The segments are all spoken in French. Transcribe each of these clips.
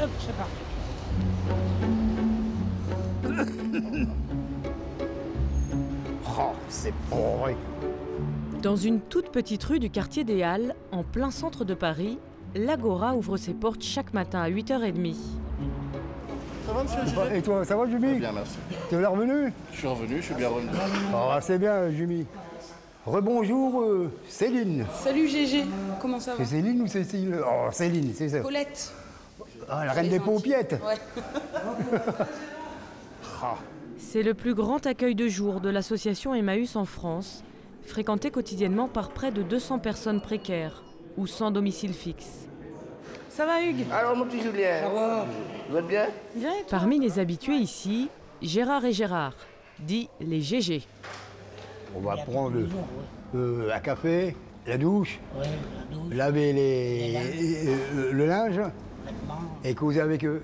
Hop, c'est parti. Oh, c'est pourri. Dans une toute petite rue du quartier des Halles, en plein centre de Paris, l'Agora ouvre ses portes chaque matin à 8h30. Ça va, monsieur Gilles? Et toi, ça va, Jumi? Bien, merci. T'es là revenu? Je suis revenu, je suis bien revenu. Ah, c'est bien, Jumi. Rebonjour, Céline. Salut Gégé, comment ça va? C'est Céline ou Cécile? Oh, Céline, c'est ça. Colette. Ah, la reine des paupiettes. Ouais. Ah. C'est le plus grand accueil de jour de l'association Emmaüs en France, fréquenté quotidiennement par près de 200 personnes précaires ou sans domicile fixe. Ça va Hugues? Alors mon petit Julien, ça va? Vous êtes bien? Bien et toi? Parmi les habitués ici, Gérard et Gérard, dit les GG. On va prendre un café, la douche, laver le linge et causer avec eux.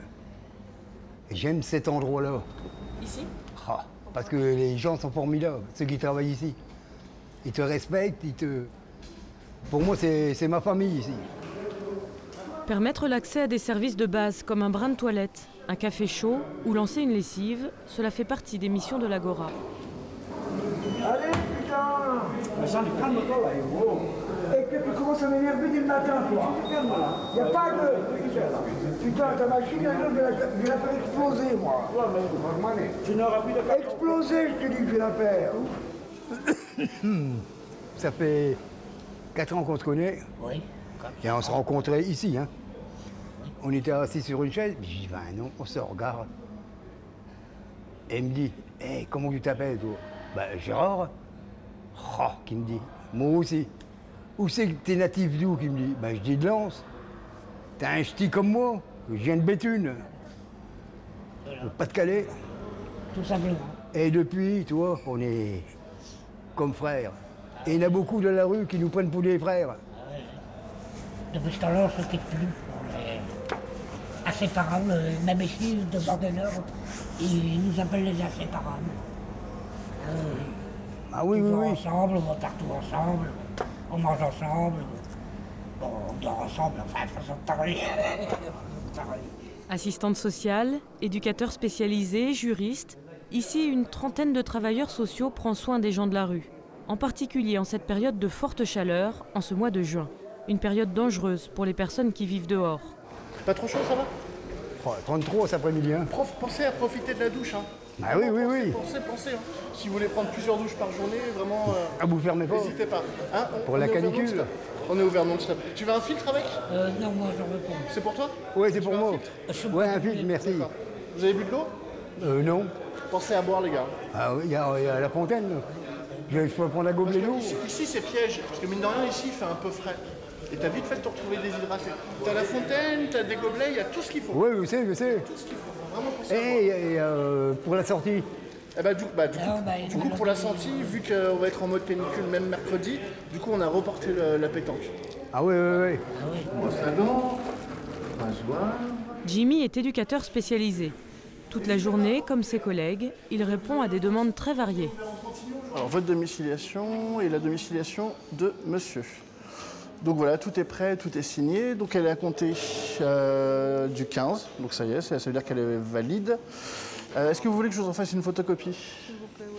J'aime cet endroit-là. Ici? Ah, parce que les gens sont formidables, ceux qui travaillent ici. Ils te respectent, Pour moi, c'est ma famille ici. Permettre l'accès à des services de base comme un brin de toilette, un café chaud ou lancer une lessive, cela fait partie des missions de l'Agora. Allez, putain! Calme-toi, là, gros. Et que tu commences à m'énerver dès le matin, toi. Y a pas de... Putain, ta machine, je vais la faire exploser, moi. Tu n'auras plus de... Exploser, je te dis que je vais la faire. Ça fait 4 ans qu'on se connaît. Oui. Et on se rencontrait ici. Hein. On était assis sur une chaise. J'ai dit, ben non, on se regarde. Et il me dit, hey, comment tu t'appelles, toi? Ben, Gérard. Oh, qui me dit, moi aussi. Où c'est que t'es natif d'où? Qui me dit, ben je dis de Lens. T'es un ch'ti comme moi. Je viens de Béthune. Pas-de-Calais. Tout simplement. Et depuis, tu vois, on est comme frères. Et il y en a beaucoup dans la rue qui nous prennent pour des frères. Depuis ce temps-là, on ne se quitte plus. On est inséparables, même ici, devant de l'heure, ils nous appellent les inséparables. Ah oui, On oui, dort oui. ensemble, on va partout ensemble, on mange ensemble, bon, on dort ensemble, enfin, façon de parler. Assistante sociale, éducateur spécialisé, juriste, ici une trentaine de travailleurs sociaux prend soin des gens de la rue. En particulier en cette période de forte chaleur, en ce mois de juin. Une période dangereuse pour les personnes qui vivent dehors. Pas trop chaud, ça va? Oh, 33 cet après-midi. Hein. Pensez à profiter de la douche. Hein. Ah oui, oui, oui. Pensez. Hein. Si vous voulez prendre plusieurs douches par journée, vraiment, Ah, vous fermez pas? n'hésitez pas. Hein, Pour la est ouvert canicule. non-stop. On est ouvert non-stop. Tu veux un filtre avec? Non, moi j'en veux pas. C'est pour toi? Oui, c'est pour veux un moi. filtre? Ouais, un filtre, merci. Vous avez bu de l'eau? Non. Pensez à boire, les gars. Ah oui, il y a la fontaine. Là. Je peux prendre un gobelet d'eau. Ici, c'est piège. Parce que mine de rien, ici, il fait un peu frais. Et t'as vite fait de te retrouver déshydraté. T'as la fontaine, t'as des gobelets, il y a tout ce qu'il faut. Oui, je sais. Tout ce qu'il faut. Faut vraiment penser à boire. Et pour la sortie? Eh ben, du coup, pour la sortie, vu qu'on va être en mode canicule même mercredi, du coup, on a reporté la pétanque. Ah oui. Brosse à dents, rasoir. Jimmy est éducateur spécialisé. Toute la journée, comme ses collègues, il répond à des demandes très variées. Alors, votre domiciliation et la domiciliation de monsieur. Donc voilà, tout est prêt, tout est signé. Donc elle est à compter du 15. Donc ça y est, ça veut dire qu'elle est valide. Est-ce que vous voulez que je vous en fasse une photocopie?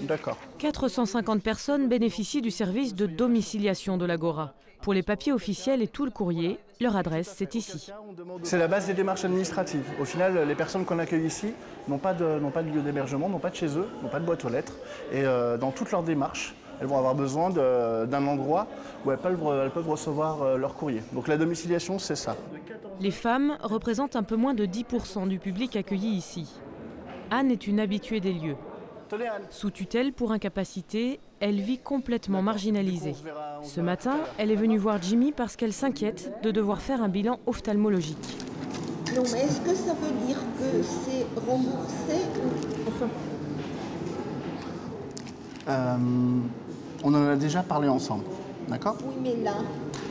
D'accord. 450 personnes bénéficient du service de domiciliation de l'Agora. Pour les papiers officiels et tout le courrier, leur adresse, c'est ici. C'est la base des démarches administratives. Au final, les personnes qu'on accueille ici n'ont pas de lieu d'hébergement, n'ont pas de chez eux, n'ont pas de boîte aux lettres. Et dans toutes leurs démarches, elles vont avoir besoin d'un endroit où elles peuvent recevoir leur courrier. Donc la domiciliation, c'est ça. Les femmes représentent un peu moins de 10% du public accueilli ici. Anne est une habituée des lieux. Sous tutelle pour incapacité, elle vit complètement marginalisée. Ce matin, elle est venue voir Jimmy parce qu'elle s'inquiète de devoir faire un bilan ophtalmologique. Non, mais est-ce que ça veut dire que c'est remboursé ou... Enfin... On en a déjà parlé ensemble, d'accord? Oui, mais là,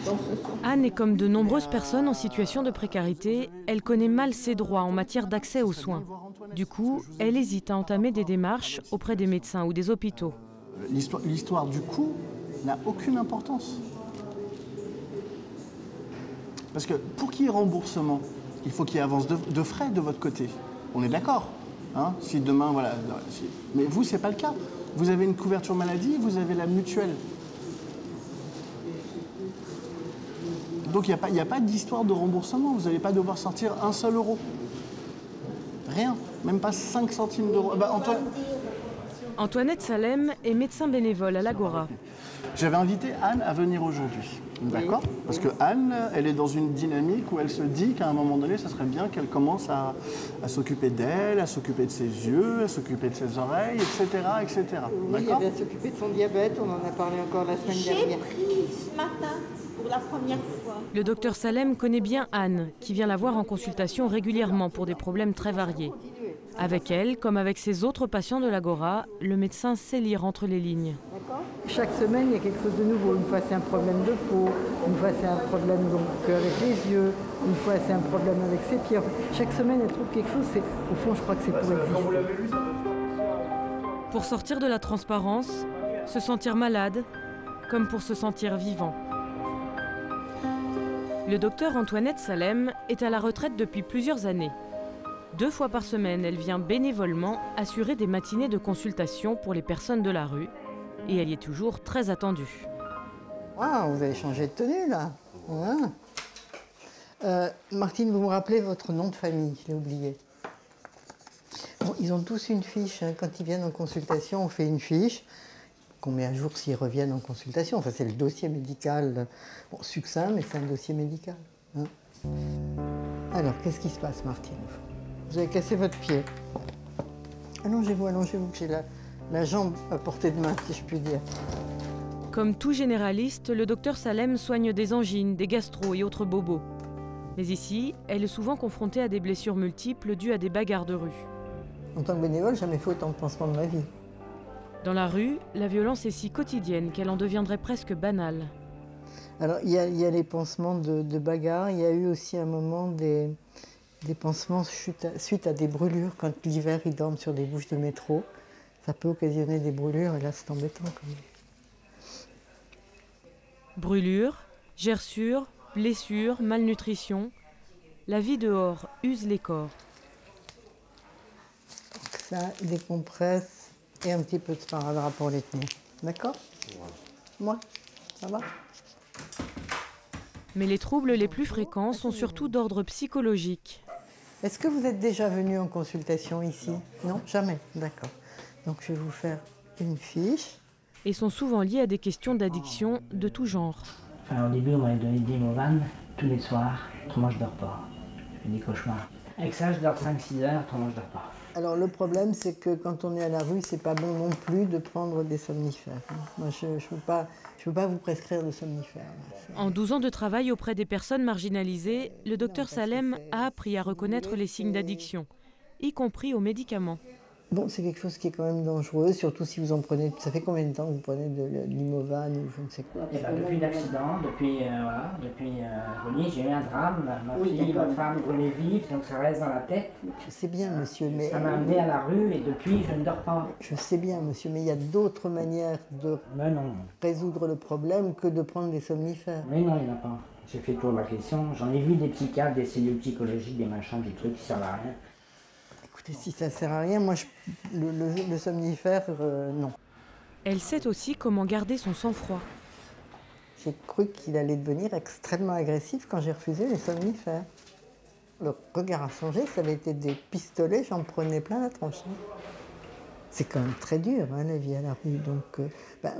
dans ce sens... Anne est comme de nombreuses personnes en situation de précarité. Elle connaît mal ses droits en matière d'accès aux soins. Du coup, elle hésite à entamer des démarches auprès des médecins ou des hôpitaux. L'histoire du coût n'a aucune importance. Parce que pour qu'il y ait remboursement, il faut qu'il y ait avance de frais de votre côté. On est d'accord, hein? Si demain, voilà. Mais vous, c'est pas le cas. Vous avez une couverture maladie, vous avez la mutuelle. Donc il n'y a pas d'histoire de remboursement. Vous n'allez pas devoir sortir un seul euro. Rien, même pas 5 centimes d'euros. Antoinette Salem est médecin bénévole à l'Agora. J'avais invité Anne à venir aujourd'hui, d'accord? Parce que Anne, elle est dans une dynamique où elle se dit qu'à un moment donné, ça serait bien qu'elle commence à s'occuper d'elle, à s'occuper de ses yeux, à s'occuper de ses oreilles, etc. etc. Oui, elle va s'occuper de son diabète, on en a parlé encore la semaine dernière. J'ai pris ce matin pour la première fois. Le docteur Salem connaît bien Anne, qui vient la voir en consultation régulièrement pour des problèmes très variés. Avec elle, comme avec ses autres patients de l'Agora, le médecin sait lire entre les lignes. Chaque semaine, il y a quelque chose de nouveau. Une fois, c'est un problème de peau, une fois, c'est un problème donc, avec les yeux, une fois, c'est un problème avec ses pieds. Chaque semaine, elle trouve quelque chose. Au fond, je crois que c'est pour exister. Pour sortir de la transparence, se sentir malade, comme pour se sentir vivant. Le docteur Antoinette Salem est à la retraite depuis plusieurs années. 2 fois par semaine, elle vient bénévolement assurer des matinées de consultation pour les personnes de la rue. Et elle y est toujours très attendue. Wow, vous avez changé de tenue, là. Ouais. Martine, vous me rappelez votre nom de famille? Je l'ai oublié. Bon, ils ont tous une fiche. Hein. Quand ils viennent en consultation, on fait une fiche qu'on met à jour s'ils reviennent en consultation. Enfin, c'est le dossier médical. Bon, succinct, mais c'est un dossier médical. Hein. Alors, qu'est-ce qui se passe, Martine? Vous avez cassé votre pied. Allongez-vous, que j'ai la jambe à portée de main, si je puis dire. Comme tout généraliste, le docteur Salem soigne des angines, des gastro et autres bobos. Mais ici, elle est souvent confrontée à des blessures multiples dues à des bagarres de rue. En tant que bénévole, j'ai jamais fait autant de pansements de ma vie. Dans la rue, la violence est si quotidienne qu'elle en deviendrait presque banale. Alors, il y a les pansements de bagarres. Il y a eu aussi un moment des pansements suite à des brûlures. Quand l'hiver, ils dorment sur des bouches de métro. Ça peut occasionner des brûlures, et là, c'est embêtant quand même. Brûlures, gerçures, blessures, malnutrition. La vie dehors use les corps. Donc ça, des compresses et un petit peu de sparadrap pour les tenir. D'accord? Moi, ça va? Mais les troubles les plus fréquents sont surtout d'ordre psychologique. Est-ce que vous êtes déjà venu en consultation ici? Non, jamais. D'accord. Donc je vais vous faire une fiche. Et sont souvent liés à des questions d'addiction de tout genre. Enfin, au début, on m'avait donné des Imovan tous les soirs, autrement je dors pas. Je fais des cauchemars. Avec ça, je dors 5-6 heures, autrement je dors pas. Alors le problème, c'est que quand on est à la rue, c'est pas bon non plus de prendre des somnifères. Moi, je peux pas vous prescrire de somnifères. En 12 ans de travail auprès des personnes marginalisées, le docteur Salem a appris à reconnaître les signes d'addiction, y compris aux médicaments. Bon, c'est quelque chose qui est quand même dangereux, surtout si vous en prenez... Ça fait combien de temps que vous prenez de l'Imovan ou je ne sais quoi? Depuis l'accident, depuis Rony, j'ai eu un drame. Ma fille, ma femme brûlée vive, donc ça reste dans la tête. Je sais bien, monsieur, mais... Ça m'a amené à la rue et depuis, je ne dors pas. Je sais bien, monsieur, mais il y a d'autres manières de résoudre le problème que de prendre des somnifères. Mais non, il n'y en a pas. J'ai fait toujours la question. J'en ai vu des psychiatres, des cellules psychologiques, des machins, des trucs qui servent à rien. Écoutez, si ça ne sert à rien, moi, le somnifère, non. Elle sait aussi comment garder son sang-froid. J'ai cru qu'il allait devenir extrêmement agressif quand j'ai refusé les somnifères. Le regard a changé, ça avait été des pistolets, j'en prenais plein la tronche. C'est quand même très dur, hein, la vie à la rue. Donc,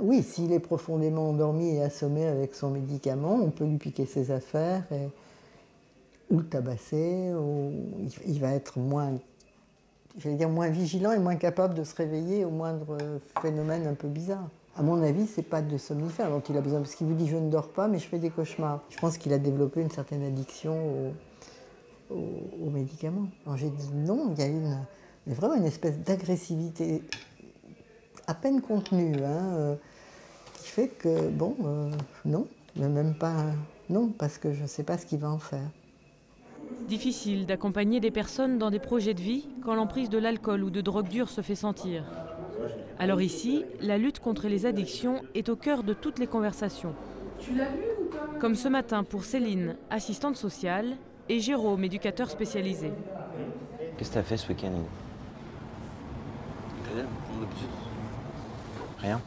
oui, s'il est profondément endormi et assommé avec son médicament, on peut lui piquer ses affaires, ou le tabasser, ou il va être moins vigilant et moins capable de se réveiller au moindre phénomène un peu bizarre. À mon avis, c'est pas de somnifère dont il a besoin, parce qu'il vous dit je ne dors pas, mais je fais des cauchemars. Je pense qu'il a développé une certaine addiction aux médicaments. Alors j'ai dit non, il y a mais vraiment une espèce d'agressivité à peine contenue, hein, qui fait que, non, mais même pas, non, parce que je ne sais pas ce qu'il va en faire. Difficile d'accompagner des personnes dans des projets de vie quand l'emprise de l'alcool ou de drogue dure se fait sentir. Alors ici, la lutte contre les addictions est au cœur de toutes les conversations. Tu l'as vu ou pas? Comme ce matin pour Céline, assistante sociale, et Jérôme, éducateur spécialisé. Qu'est-ce que tu as fait ce week-end? Rien.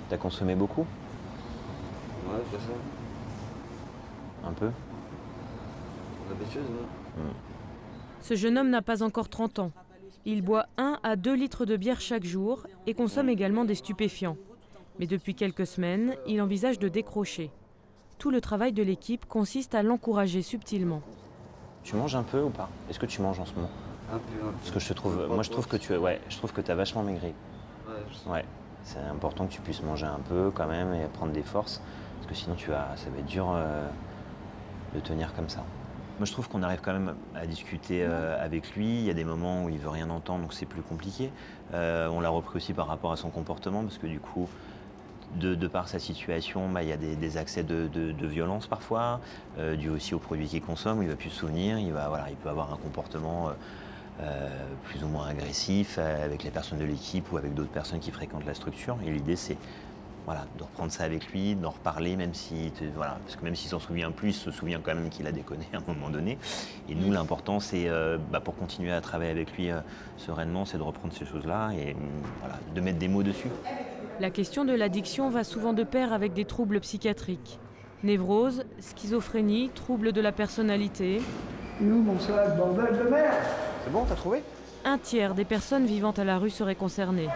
T'as consommé beaucoup? Ouais, c'est ça. Un peu? L'habitude, ouais. Ce jeune homme n'a pas encore 30 ans. Il boit 1 à 2 litres de bière chaque jour et consomme également des stupéfiants. Mais depuis quelques semaines, il envisage de décrocher. Tout le travail de l'équipe consiste à l'encourager subtilement. Tu manges un peu ou pas? Est-ce que tu manges en ce moment? Un peu. Parce que je trouve que tu as vachement maigri. Ouais. C'est important que tu puisses manger un peu quand même et prendre des forces. Parce que sinon ça va être dur de tenir comme ça. Moi, je trouve qu'on arrive quand même à discuter avec lui. Il y a des moments où il veut rien entendre, donc c'est plus compliqué. On l'a repris aussi par rapport à son comportement, parce que du coup, de par sa situation, il y a des accès de violence parfois, dû aussi aux produits qu'il consomme. Il ne va plus se souvenir, il peut avoir un comportement plus ou moins agressif avec les personnes de l'équipe ou avec d'autres personnes qui fréquentent la structure. Et l'idée, c'est de reprendre ça avec lui, d'en reparler, parce que même s'il s'en souvient plus, il se souvient quand même qu'il a déconné à un moment donné. Et nous, l'important, c'est, pour continuer à travailler avec lui sereinement, c'est de reprendre ces choses-là et de mettre des mots dessus. La question de l'addiction va souvent de pair avec des troubles psychiatriques. Névrose, schizophrénie, troubles de la personnalité. Nous, mon sac, bordel de merde! C'est bon, t'as trouvé? 1/3 des personnes vivant à la rue seraient concernées.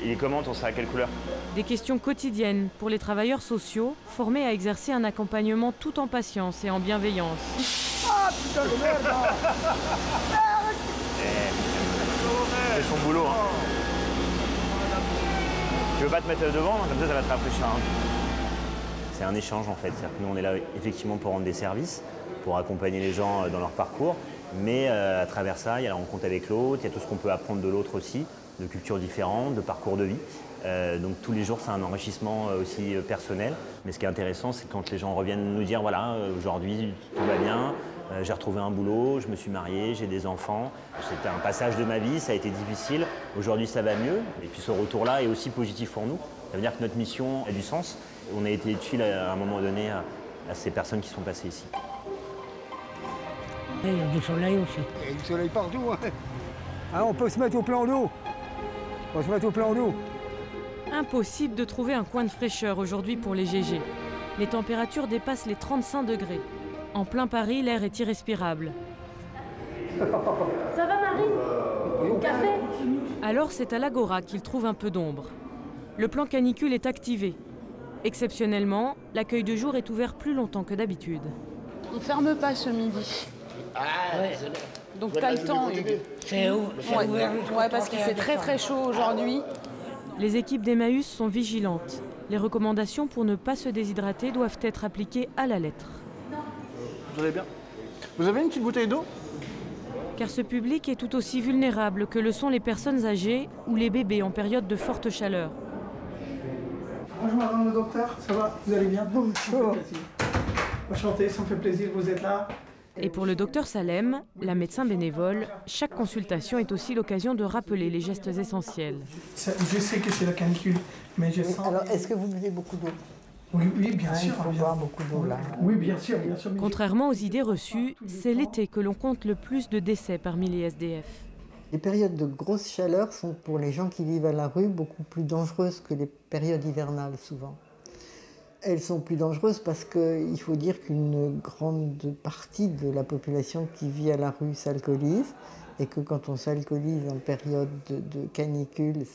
Il est comment ton sac? À quelle couleur? Des questions quotidiennes pour les travailleurs sociaux, formés à exercer un accompagnement tout en patience et en bienveillance. Ah putain de merde! C'est son boulot. Tu veux pas te mettre devant, comme ça va te rafraîchir. C'est un échange en fait. C'est-à-dire que nous on est là effectivement pour rendre des services, pour accompagner les gens dans leur parcours, mais à travers ça, il y a la rencontre avec l'autre, il y a tout ce qu'on peut apprendre de l'autre aussi, de cultures différentes, de parcours de vie. Donc tous les jours, c'est un enrichissement aussi personnel. Mais ce qui est intéressant, c'est quand les gens reviennent nous dire, voilà, aujourd'hui, tout va bien, j'ai retrouvé un boulot, je me suis marié, j'ai des enfants. C'était un passage de ma vie, ça a été difficile. Aujourd'hui, ça va mieux. Et puis ce retour-là est aussi positif pour nous. Ça veut dire que notre mission a du sens. On a été utile à un moment donné à ces personnes qui sont passées ici. Il y a du soleil aussi. Il y a du soleil partout. Hein. On peut se mettre au plan d'eau. On va se mettre au plan d'eau. Impossible de trouver un coin de fraîcheur aujourd'hui pour les GG. Les températures dépassent les 35 degrés. En plein Paris, l'air est irrespirable. Ça va, Marie? Au café? Alors c'est à l'Agora qu'il trouve un peu d'ombre. Le plan canicule est activé. Exceptionnellement, l'accueil de jour est ouvert plus longtemps que d'habitude. On ne ferme pas ce midi. Ouais. Donc t'as le temps, Hugues. C'est ouvert. Ouais, parce qu'il fait très très chaud aujourd'hui. Les équipes d'Emmaüs sont vigilantes. Les recommandations pour ne pas se déshydrater doivent être appliquées à la lettre. Vous allez bien? Vous avez une petite bouteille d'eau? Car ce public est tout aussi vulnérable que le sont les personnes âgées ou les bébés en période de forte chaleur. Bonjour madame le docteur, ça va? Vous allez bien? Bonjour. Enchanté, ça me fait plaisir, vous êtes là. Et pour le docteur Salem, la médecin bénévole, chaque consultation est aussi l'occasion de rappeler les gestes essentiels. Je sais que c'est la canicule, mais je sens... Alors, est-ce que vous buvez beaucoup d'eau? Oui, bien sûr. Il faut boire beaucoup d'eau, là. Oui, bien sûr. Contrairement aux idées reçues, c'est l'été que l'on compte le plus de décès parmi les SDF. Les périodes de grosse chaleur sont pour les gens qui vivent à la rue beaucoup plus dangereuses que les périodes hivernales, souvent. Elles sont plus dangereuses parce qu'il faut dire qu'une grande partie de la population qui vit à la rue s'alcoolise et que quand on s'alcoolise en période de canicule,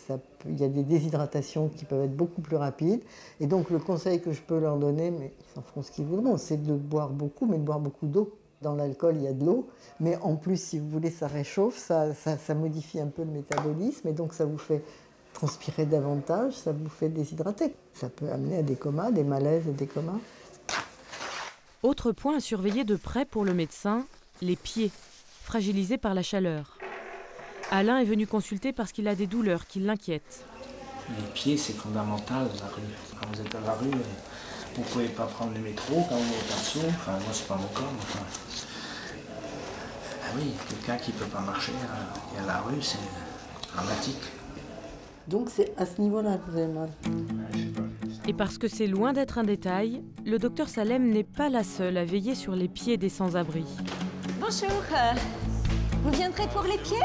il y a des déshydratations qui peuvent être beaucoup plus rapides. Et donc le conseil que je peux leur donner, mais ils en feront ce qu'ils voudront, c'est de boire beaucoup, mais de boire beaucoup d'eau. Dans l'alcool, il y a de l'eau, mais en plus, si vous voulez, ça réchauffe, ça modifie un peu le métabolisme et donc ça vous fait transpirer davantage, ça vous fait déshydrater. Ça peut amener à des comas, des malaises et des comas. Autre point à surveiller de près pour le médecin, les pieds, fragilisés par la chaleur. Alain est venu consulter parce qu'il a des douleurs qui l'inquiètent. Les pieds, c'est fondamental, la rue. Quand vous êtes à la rue, vous ne pouvez pas prendre le métro quand vous êtes en dessous. Enfin, moi, c'est pas mon cas, mais enfin... Ah oui, quelqu'un qui ne peut pas marcher et à la rue, c'est dramatique. Donc c'est à ce niveau-là que vous avez mal. Ouais, je sais pas. Et parce que c'est loin d'être un détail, le docteur Salem n'est pas la seule à veiller sur les pieds des sans-abri. Bonjour, vous viendrez pour les pieds?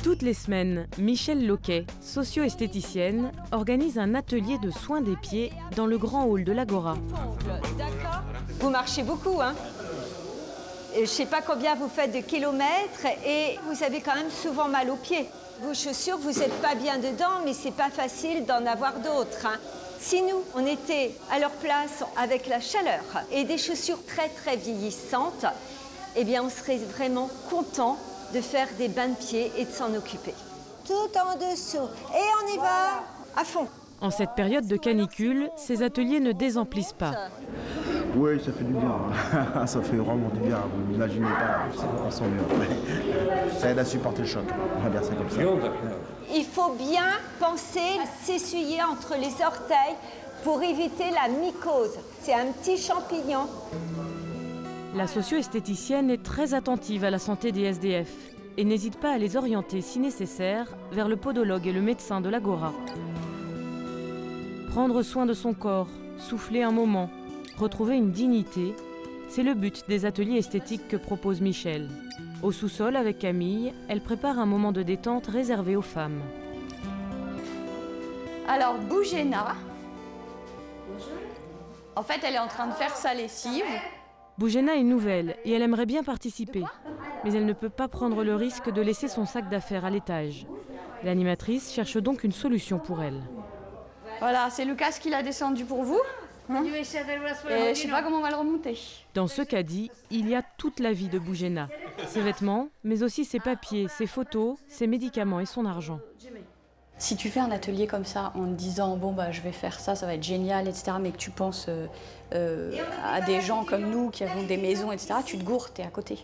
Toutes les semaines, Michel Loquet, socio-esthéticienne, organise un atelier de soins des pieds dans le grand hall de l'Agora. Vous marchez beaucoup, hein? Je ne sais pas combien vous faites de kilomètres et vous avez quand même souvent mal aux pieds. Vos chaussures, vous n'êtes pas bien dedans, mais c'est pas facile d'en avoir d'autres, hein. Si nous, on était à leur place avec la chaleur et des chaussures très très vieillissantes, eh bien on serait vraiment content de faire des bains de pieds et de s'en occuper. Tout en dessous. Et on y va à fond. En cette période de canicule, ces ateliers ne désemplissent pas. Oui, ça fait du bien. Ça fait vraiment du bien. Vous n'imaginez pas, on sent mieux. Ça aide à supporter le choc. On va dire ça comme ça. Il faut bien penser à s'essuyer entre les orteils pour éviter la mycose. C'est un petit champignon. La socio-esthéticienne est très attentive à la santé des SDF et n'hésite pas à les orienter, si nécessaire, vers le podologue et le médecin de l'Agora. Prendre soin de son corps, souffler un moment, retrouver une dignité, c'est le but des ateliers esthétiques que propose Michel. Au sous-sol, avec Camille, elle prépare un moment de détente réservé aux femmes. Alors, Boujena, en fait, elle est en train de faire sa lessive. Boujena est nouvelle et elle aimerait bien participer, mais elle ne peut pas prendre le risque de laisser son sac d'affaires à l'étage. L'animatrice cherche donc une solution pour elle. Voilà, c'est Lucas qui l'a descendu pour vous. Hein? Et je sais pas comment on va le remonter. Dans ce caddie, il y a toute la vie de Boujena. Ses vêtements, mais aussi ses papiers, ses photos, ses médicaments et son argent. Si tu fais un atelier comme ça en te disant bon bah je vais faire ça, ça va être génial, etc. mais que tu penses à des gens comme nous qui avons des maisons, etc. tu te gourres, t'es à côté.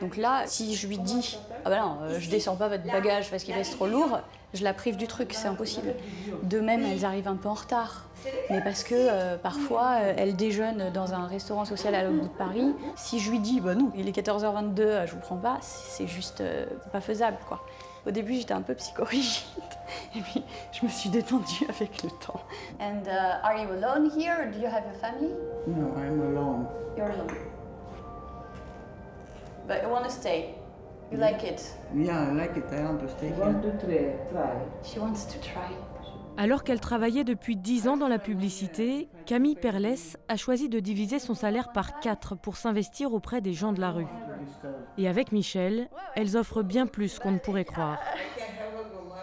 Donc là, si je lui dis ah bah non, je descends pas votre bagage parce qu'il reste trop lourd, je la prive du truc, c'est impossible. De même, elles arrivent un peu en retard. Mais parce que parfois, elles déjeunent dans un restaurant social à l'autre bout de Paris. Si je lui dis bah non, il est 14h22, je vous prends pas, c'est juste pas faisable quoi. Au début, j'étais un peu psychorigide, et puis je me suis détendue avec le temps. And are you alone here, or do you have a family? No, I'm alone. You're alone. But you want to stay? You like it? Yeah, I like it. I want to stay here. Want to try. She wants to try. Alors qu'elle travaillait depuis 10 ans dans la publicité, Camille Perlès a choisi de diviser son salaire par 4 pour s'investir auprès des gens de la rue. Et avec Michel, elles offrent bien plus qu'on ne pourrait croire.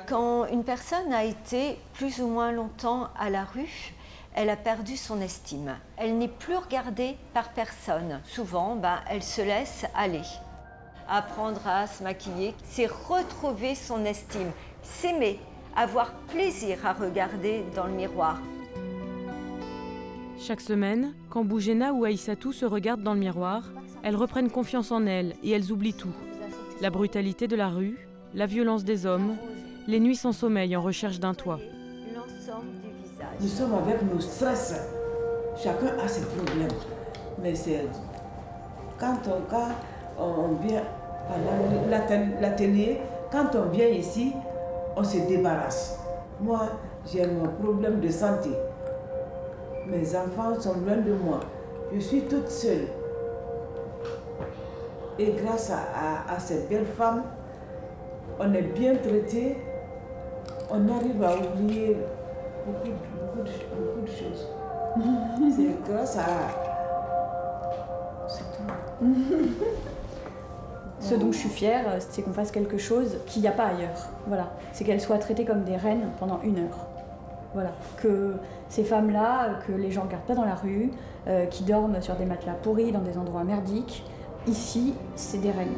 Quand une personne a été plus ou moins longtemps à la rue, elle a perdu son estime. Elle n'est plus regardée par personne. Souvent, elle se laisse aller. Apprendre à se maquiller, c'est retrouver son estime, s'aimer, avoir plaisir à regarder dans le miroir. Chaque semaine, quand Boujena ou Aïssatou se regardent dans le miroir, elles reprennent confiance en elles et elles oublient tout. La brutalité de la rue, la violence des hommes, les nuits sans sommeil en recherche d'un toit. L'ensemble du visage. Nous sommes avec nos stress. Chacun a ses problèmes. Mais c'est quand on vient pendant l'atelier, quand on vient ici, on se débarrasse. Moi, j'ai mon problème de santé. Mes enfants sont loin de moi. Je suis toute seule. Et grâce à cette belle femme, on est bien traité. On arrive à oublier beaucoup de choses. C'est grâce à... C'est tout. Ce dont je suis fière, c'est qu'on fasse quelque chose qu'il n'y a pas ailleurs. Voilà. C'est qu'elles soient traitées comme des reines pendant 1 heure. Voilà. Que ces femmes-là, que les gens ne regardent pas dans la rue, qui dorment sur des matelas pourris, dans des endroits merdiques, ici, c'est des reines.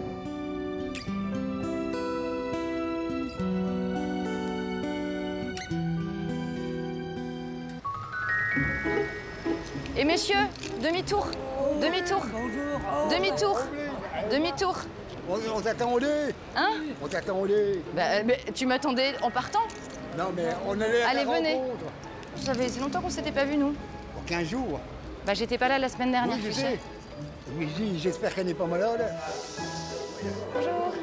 Et messieurs, demi-tour, demi-tour, demi-tour, demi-tour. On t'attendait. Hein? On t'attendait. Mais tu m'attendais en partant? Non, mais on allait à la rencontre. Allez, venez. Ça fait longtemps qu'on s'était pas vus, nous. Pour 15 jours. J'étais pas là la semaine dernière, oui, tu sais. Oui, j'espère qu'elle n'est pas malade. Bonjour.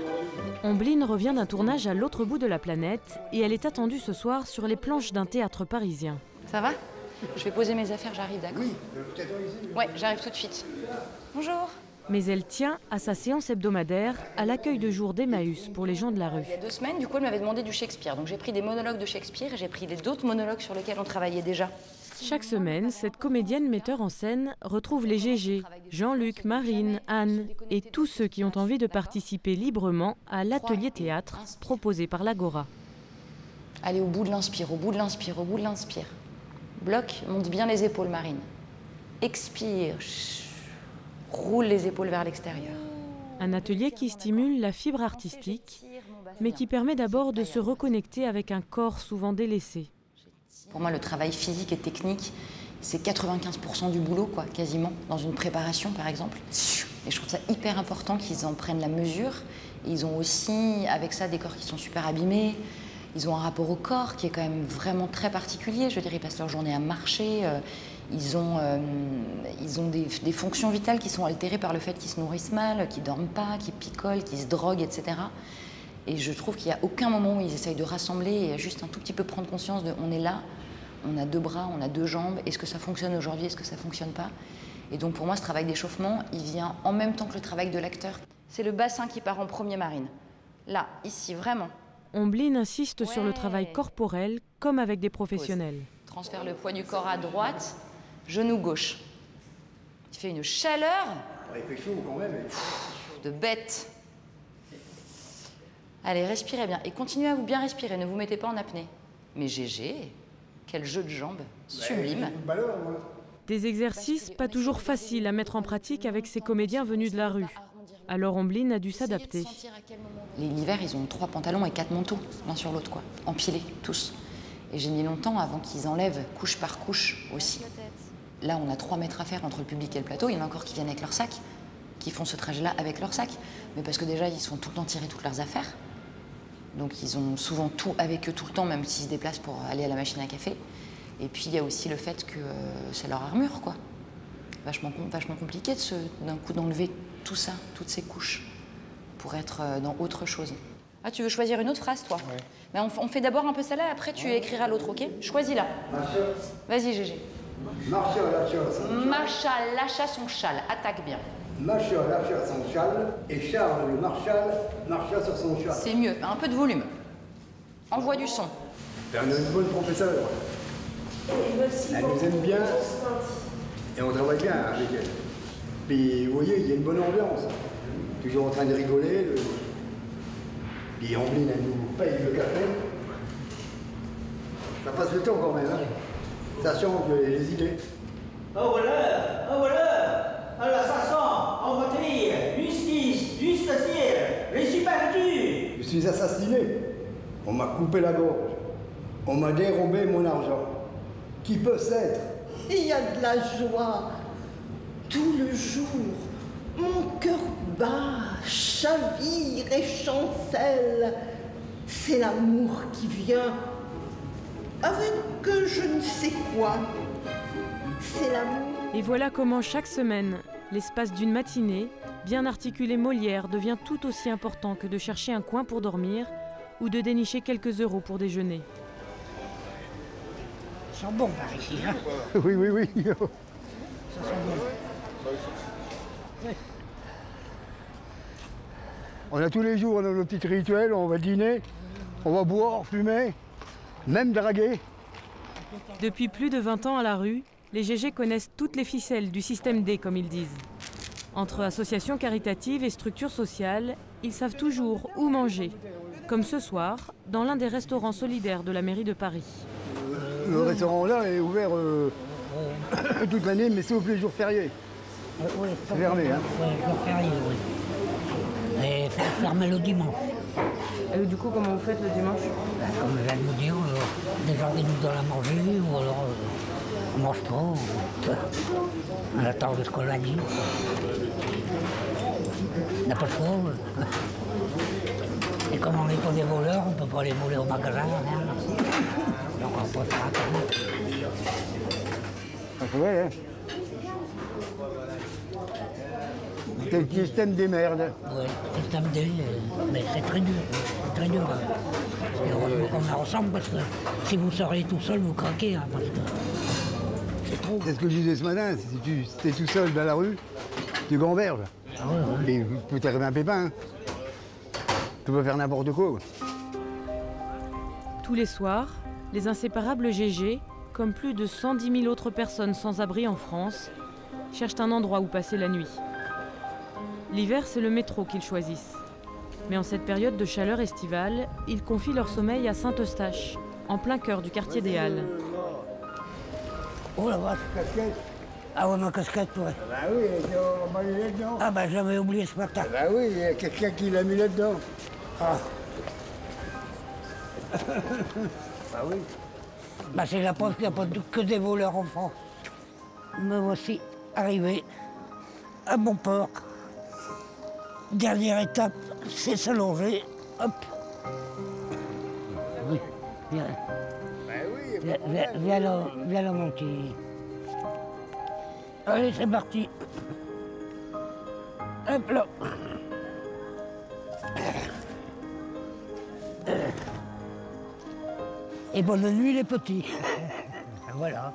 Ombline revient d'un tournage à l'autre bout de la planète et elle est attendue ce soir sur les planches d'un théâtre parisien. Ça va? Je vais poser mes affaires, j'arrive, d'accord? Oui, peut-être ici. Ouais, j'arrive tout de suite. Bonjour. Mais elle tient à sa séance hebdomadaire à l'accueil de jour d'Emmaüs pour les gens de la rue. Il y a 2 semaines, du coup, elle m'avait demandé du Shakespeare. Donc j'ai pris des monologues de Shakespeare et j'ai pris d'autres monologues sur lesquels on travaillait déjà. Chaque semaine, cette comédienne metteur en scène retrouve les GG, Jean-Luc, Marine, Anne et tous ceux qui ont envie de participer librement à l'atelier théâtre proposé par l'Agora. Allez au bout de l'inspire, au bout de l'inspire, au bout de l'inspire. Bloc, monte bien les épaules, Marine. Expire, roule les épaules vers l'extérieur. Un atelier qui stimule la fibre artistique, mais qui permet d'abord de se reconnecter avec un corps souvent délaissé. Pour moi, le travail physique et technique, c'est 95% du boulot, quoi, quasiment, dans une préparation, par exemple. Et je trouve ça hyper important qu'ils en prennent la mesure. Et ils ont aussi, avec ça, des corps qui sont super abîmés. Ils ont un rapport au corps qui est quand même vraiment très particulier. Je veux dire, ils passent leur journée à marcher. Ils ont des fonctions vitales qui sont altérées par le fait qu'ils se nourrissent mal, qu'ils ne dorment pas, qu'ils picolent, qu'ils se droguent, etc. Et je trouve qu'il n'y a aucun moment où ils essayent de rassembler et juste un tout petit peu prendre conscience de on est là, on a 2 bras, on a 2 jambes, est-ce que ça fonctionne aujourd'hui, est-ce que ça ne fonctionne pas? Et donc pour moi, ce travail d'échauffement, il vient en même temps que le travail de l'acteur. C'est le bassin qui part en premier, Marine. Là, ici, vraiment. Omblin insiste sur le travail corporel comme avec des professionnels. Transfère le poids du corps à droite, genou gauche. Il fait une chaleur. Il fait chaud quand même. De bête. Allez, respirez bien. Et continuez à vous bien respirer, ne vous mettez pas en apnée. Mais GG, quel jeu de jambes, sublime. Des exercices pas toujours faciles à mettre en pratique avec ces comédiens venus de la rue. Alors Omblin a dû s'adapter. L'hiver, ils ont 3 pantalons et 4 manteaux, l'un sur l'autre, quoi. Empilés, tous. Et j'ai mis longtemps avant qu'ils enlèvent couche par couche aussi. Là, on a 3 mètres à faire entre le public et le plateau. Il y en a encore qui viennent avec leur sac, qui font ce trajet-là avec leur sac. Mais parce que déjà, ils se font tout le temps tirer toutes leurs affaires. Donc ils ont souvent tout avec eux tout le temps, même s'ils se déplacent pour aller à la machine à café. Et puis il y a aussi le fait que c'est leur armure, quoi. Vachement compliqué d'un coup d'enlever tout ça, toutes ces couches, pour être dans autre chose. Ah, tu veux choisir une autre phrase, toi? Ouais. Ben, on fait d'abord un peu ça là, après tu écriras l'autre, ok? Choisis là. Vas-y, GG. Macha lâcha son châle, attaque bien. Macha lâcha son châle et Charles le Marchal marcha sur son châle. C'est mieux, un peu de volume. Envoie du son. On a une bonne professeure. Elle nous aime bien et on travaille bien avec elle. Puis vous voyez, il y a une bonne ambiance. Toujours en train de rigoler. Puis Omblin, elle nous paye le café. Ça passe le temps quand même, hein. Ça change les idées. Oh voilà, oh voilà. Alors ça sent, en batterie, justice, justicier, je suis perdu. Je suis assassiné. On m'a coupé la gorge. On m'a dérobé mon argent. Qui peut s'être? Il y a de la joie. Tout le jour, mon cœur bat, chavire et chancelle. C'est l'amour qui vient avec je ne sais quoi. C'est l'amour. Et voilà comment chaque semaine, l'espace d'une matinée, bien articulé Molière devient tout aussi important que de chercher un coin pour dormir ou de dénicher quelques euros pour déjeuner. Ça sent bon par ici, hein? Oui, oui, oui. Ça sent bon. Ouais. On a tous les jours nos petits rituels, on va dîner, on va boire, fumer, même draguer. Depuis plus de 20 ans à la rue, les GG connaissent toutes les ficelles du système D, comme ils disent. Entre associations caritatives et structures sociales, ils savent toujours où manger. Comme ce soir, dans l'un des restaurants solidaires de la mairie de Paris. Le restaurant là est ouvert toute l'année, mais sauf les jours fériés. Oui, c'est fermé, hein? Oui, jour férié, oui. Et fermé le dimanche. Et du coup, comment vous faites le dimanche? Comme je viens de vous dire, des gens qui nous donnent à manger, ou alors on ne mange pas, on attend de ce qu'on a dit. On n'a pas le choix. Et comme on n'est pas des voleurs, on ne peut pas aller voler au magasin, rien. Donc on peut faire attendre. Ouais, hein. C'est le système des merdes. Oui, le système des... Mais c'est très dur, c'est très dur. Et heureusement qu'on est ensemble, parce que si vous seriez tout seul, vous craquez. Hein, parce que trop. C'est ce que je disais ce matin, si tu es tout seul dans la rue, tu gamberges. Ah ouais, ouais. Et il peut t'arriver un pépin. Hein. Tu peux faire n'importe quoi. Tous les soirs, les inséparables GG, comme plus de 110 000 autres personnes sans abri en France, cherchent un endroit où passer la nuit. L'hiver, c'est le métro qu'ils choisissent. Mais en cette période de chaleur estivale, ils confient leur sommeil à Saint-Eustache, en plein cœur du quartier des Halles. Oh la vache, casquette. Ah ouais, ma casquette, ouais. Bah oui, on m'a mis là-dedans. Ah bah j'avais oublié ce matin. Bah oui, il y a quelqu'un qui l'a mis là-dedans. Ah. Bah oui. Bah c'est la preuve qu'il n'y a pas que des voleurs en France. Me voici arrivé à bon port. Dernière étape, c'est s'allonger. Hop. Oui, viens. Bah oui, Viens là, mon petit. Allez, c'est parti. Hop là. Et bonne nuit, les petits. Voilà.